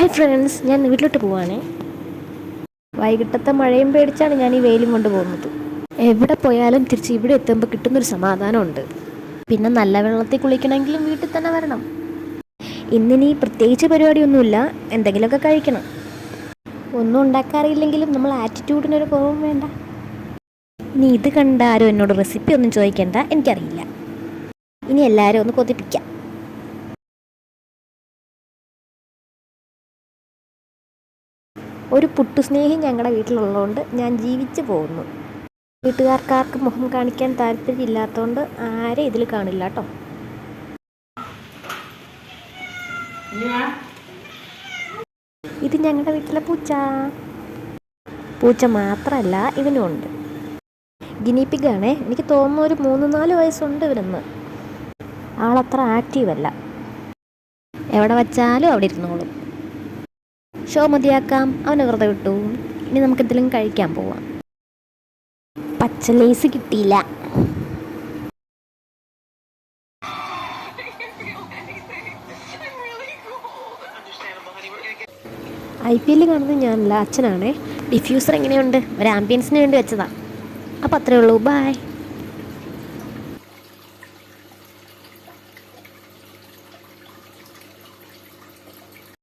Hi friends, ഞാൻ വീട്ടിലോട്ട് പോവാണേ. വൈകിട്ടത്തെ മഴയും പേടിച്ചാണ് ഞാൻ ഈ വെയിലും കൊണ്ട് പോകുന്നത്. എവിടെ പോയാലും തിരിച്ച് ഇവിടെ എത്തുമ്പോൾ കിട്ടുന്നൊരു സമാധാനമുണ്ട്. പിന്നെ നല്ല വെള്ളത്തിൽ കുളിക്കണമെങ്കിലും വീട്ടിൽ തന്നെ വരണം. ഇന്നിനി പ്രത്യേകിച്ച് പരിപാടിയൊന്നുമില്ല, എന്തെങ്കിലുമൊക്കെ കഴിക്കണം. ഒന്നും ഉണ്ടാക്കാറില്ലെങ്കിലും നമ്മൾ ആറ്റിറ്റ്യൂഡിനൊരു കുറവും വേണ്ട. ഇനി ഇത് കണ്ട ആരും എന്നോട് റെസിപ്പി ഒന്നും ചോദിക്കേണ്ട, എനിക്കറിയില്ല. ഇനി എല്ലാവരും ഒന്ന് കൊതിപ്പിക്കാം. ഒരു പുട്ടുസ്നേഹി ഞങ്ങളുടെ വീട്ടിലുള്ളതുകൊണ്ട് ഞാൻ ജീവിച്ചു പോകുന്നു. വീട്ടുകാർക്കാർക്കും മുഖം കാണിക്കാൻ താല്പര്യമില്ലാത്തതുകൊണ്ട് ആരും ഇതിൽ കാണില്ല കേട്ടോ. ഇത് ഞങ്ങളുടെ വീട്ടിലെ പൂച്ച. പൂച്ച മാത്രമല്ല, ഇവനുമുണ്ട്. ഗിനിപ്പിഗാണേ. എനിക്ക് തോന്നുന്നു ഒരു 3-4 വയസ്സുണ്ട് ഇവരെന്ന്. ആളത്ര ആക്റ്റീവല്ല, എവിടെ വച്ചാലും അവിടെ ഇരുന്നോളും. ഷോ മതിയാക്കാം, അവനെ വെറുതെ വിട്ടു. ഇനി നമുക്കെന്തെങ്കിലും കഴിക്കാൻ പോവാം. പച്ച ലേസ് കിട്ടിയില്ല. IPL കാണുന്നത് ഞാനല്ല, അച്ഛനാണേ. ഡിഫ്യൂസർ എങ്ങനെയുണ്ട്? ഒരു ആംബിയൻസിന് വേണ്ടി വെച്ചതാ. അപ്പോൾ അത്രേ ഉള്ളൂ. ബൈ.